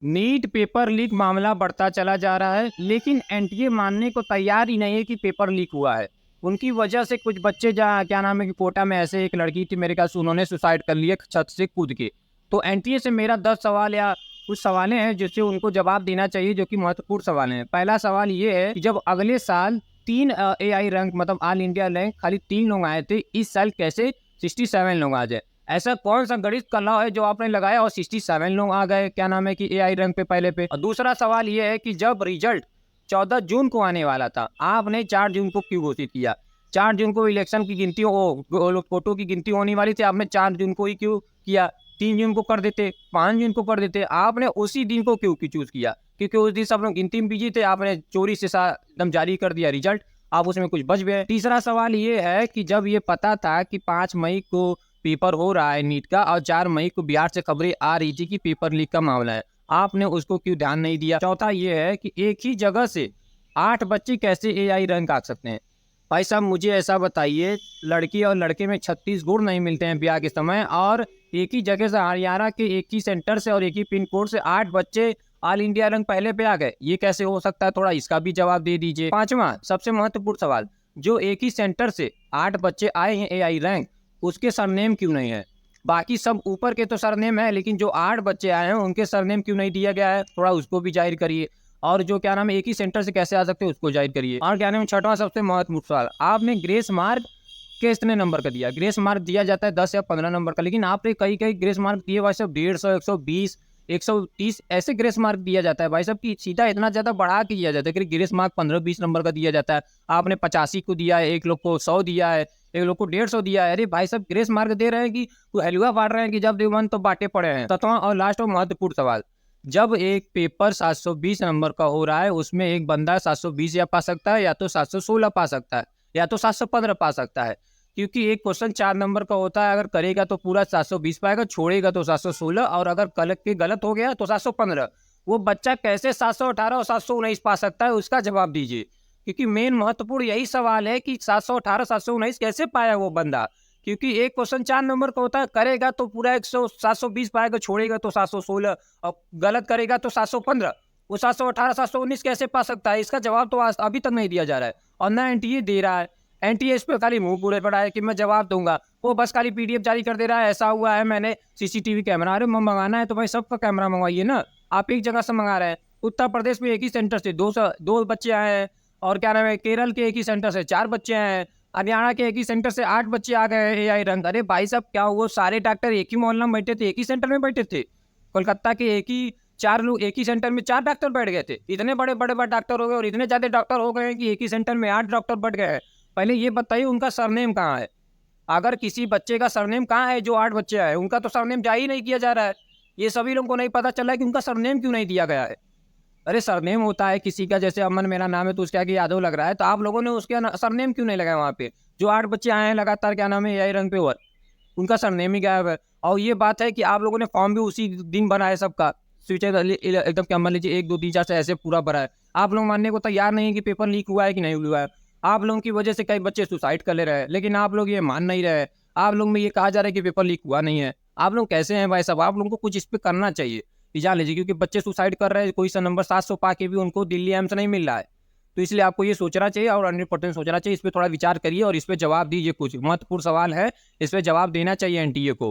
NEET paper leak मामला बढ़ता चला जा रहा है, लेकिन एनटीए मानने को तैयार ही नहीं है कि पेपर लीक हुआ है। उनकी वजह से कुछ बच्चे जहाँ क्या नाम है कि कोटा में ऐसे एक लड़की थी, मेरे ख्याल से उन्होंने सुसाइड कर लिया छत से कूद के। तो एनटीए से मेरा 10 सवाल या कुछ सवालें हैं जिससे उनको जवाब देना चाहिए, जो कि महत्वपूर्ण सवाल हैं। पहला सवाल ये है कि जब अगले साल 3 एआई रैंक मतलब ऑल इंडिया रैंक खाली 3 लोग आए थे, इस साल कैसे 67 लोग आ जाए? ऐसा कौन सा गणित का लॉ है जो आपने लगाया और 67 लोग आ गए क्या नाम है कि एआई रैंक पे पहले पे? और दूसरा सवाल ये है कि जब रिजल्ट 14 जून को आने वाला था, आपने 4 जून को क्यों घोषित किया? 4 जून को इलेक्शन की गिनती फोटो की गिनती होने वाली थी, आपने 4 जून को ही क्यों किया? 3 जून को कर देते, 5 जून को कर देते, आपने उसी दिन को क्यों चूज किया? क्योंकि उस दिन सब लोग गिनती में बिजी थे, आपने चोरी से एकदम जारी कर दिया रिजल्ट, आप उसमें कुछ बच गए। तीसरा सवाल ये है कि जब ये पता था कि 5 मई को पेपर हो रहा है नीट का और 4 मई को बिहार से खबरें आ रही थी कि पेपर लीक का मामला है, आपने उसको क्यों ध्यान नहीं दिया? चौथा ये है कि एक ही जगह से 8 बच्चे कैसे एआई रैंक आ सकते हैं? भाई साहब मुझे ऐसा बताइए, लड़की और लड़के में 36 गुण नहीं मिलते हैं ब्याह के समय, और एक ही जगह से हरियाणा के एक ही सेंटर से और एक ही पिन कोड से 8 बच्चे ऑल इंडिया रैंक पहले पे आ गए, ये कैसे हो सकता है? थोड़ा इसका भी जवाब दे दीजिए। पांचवा सबसे महत्वपूर्ण सवाल, जो एक ही सेंटर से 8 बच्चे आए हैं एआई रैंक, उसके सरनेम क्यों नहीं है? बाकी सब ऊपर के तो सरनेम है, लेकिन जो 8 बच्चे आए हैं उनके सरनेम क्यों नहीं दिया गया है? थोड़ा उसको भी जाहिर करिए। और जो क्या नाम है एक ही सेंटर से कैसे आ सकते हैं उसको जाहिर करिए। और क्या नाम है छठवां सबसे महत्वपूर्ण सवाल, आपने ग्रेस मार्क कितने नंबर का दिया? ग्रेस मार्क दिया जाता है 10 या 15 नंबर का, लेकिन आपने कई कई ग्रेस मार्क दिए भाई साहब 150, 120, 130 ऐसे ग्रेस मार्क दिया जाता है भाई साहब की सीधा इतना ज्यादा बढ़ा के दिया जाता है कि ग्रेस मार्क 15-20 नंबर का दिया जाता है। आपने 85 को दिया है, एक लोग को 100 दिया है, एक लोग को 150 दिया है। अरे भाई साहब ग्रेस मार्क दे रहे हैं कि हलवा बांट रहे हैं कि जब देवन तो बांटे पड़े हैं। तत्वा और लास्ट और महत्वपूर्ण सवाल, जब एक पेपर 720 नंबर का हो रहा है, उसमें एक बंदा 720 या पा सकता है, या तो 716 पा सकता है, या तो 715 पा सकता है। क्योंकि एक क्वेश्चन 4 नंबर का होता है, अगर करेगा तो पूरा 720 पाएगा, छोड़ेगा तो 716, और अगर गलत हो गया तो 715। वो बच्चा कैसे 718 और 719 पा सकता है, उसका जवाब दीजिए। क्योंकि मेन महत्वपूर्ण यही सवाल है कि 718 719 कैसे पाया वो बंदा। क्योंकि एक क्वेश्चन 4 नंबर का होता है, करेगा तो पूरा 720 पाएगा, छोड़ेगा तो 716, और गलत करेगा तो 715। वो 718 719 कैसे पा सकता है? इसका जवाब तो अभी तक नहीं दिया जा रहा है, और ना एनटीए दे रहा है। एनटीए इस पे खाली मुंह पूरे पड़ा है कि मैं जवाब दूंगा, वो बस खाली पीडीएफ जारी कर दे रहा है, ऐसा हुआ है, मैंने सीसीटीवी कैमरा। अरे मंगाना है तो भाई सबका कैमरा मंगवाइए ना, आप एक जगह से मंगा रहे हैं। उत्तर प्रदेश में एक ही सेंटर से दो बच्चे आए हैं, और क्या नाम है केरल के एक ही सेंटर से 4 बच्चे आए हैं, हरियाणा के एक ही सेंटर से 8 बच्चे आ गए हैं एआई रैंक। अरे भाई साहब क्या हुआ, सारे डॉक्टर एक ही मोहल्ला में बैठे थे, एक ही सेंटर में बैठे थे? कोलकाता के एक ही 4 लोग एक ही सेंटर में 4 डॉक्टर बैठ गए थे? इतने बड़े बड़े बड़े डॉक्टर हो गए, और इतने ज्यादा डॉक्टर हो गए हैं कि एक ही सेंटर में 8 डॉक्टर बैठ गए हैं। पहले ये बताइए उनका सरनेम कहाँ है? अगर किसी बच्चे का सरनेम कहाँ है, जो 8 बच्चे आए उनका तो सरनेम जारी नहीं किया जा रहा है। ये सभी लोगों को नहीं पता चला है कि उनका सरनेम क्यों नहीं दिया गया है। अरे सरनेम होता है किसी का, जैसे अमन मेरा नाम है तो उसके आगे यादव लग रहा है, तो आप लोगों ने उसके सरनेम क्यों नहीं लगाया वहाँ पे? जो 8 बच्चे आए हैं लगातार क्या नाम है एआई रंग पे ओवर, उनका सरनेम ही गायब है। और ये बात है कि आप लोगों ने फॉर्म भी उसी दिन भरा है सबका, स्विचर एकदम क्या मान लीजिए 1 2 3 4 से ऐसे पूरा भरा है। आप लोग मानने को तैयार नहीं है कि पेपर लीक हुआ है कि नहीं हुआ है। आप लोगों की वजह से कई बच्चे सुसाइड कर ले रहे हैं, लेकिन आप लोग ये मान नहीं रहे। आप लोग में ये कहा जा रहा है कि पेपर लीक हुआ नहीं है। आप लोग कैसे हैं भाई साहब? आप लोगों को कुछ इस पर करना चाहिए, जान लीजिए। क्योंकि बच्चे सुसाइड कर रहे हैं, कोई सा नंबर 700 पा के भी उनको दिल्ली एम्स नहीं मिल रहा है। तो इसलिए आपको ये सोचना चाहिए, और 100% सोचना चाहिए। इस पर थोड़ा विचार करिए और इस पर जवाब दीजिए। कुछ महत्वपूर्ण सवाल है, इस पर जवाब देना चाहिए एनटीए को।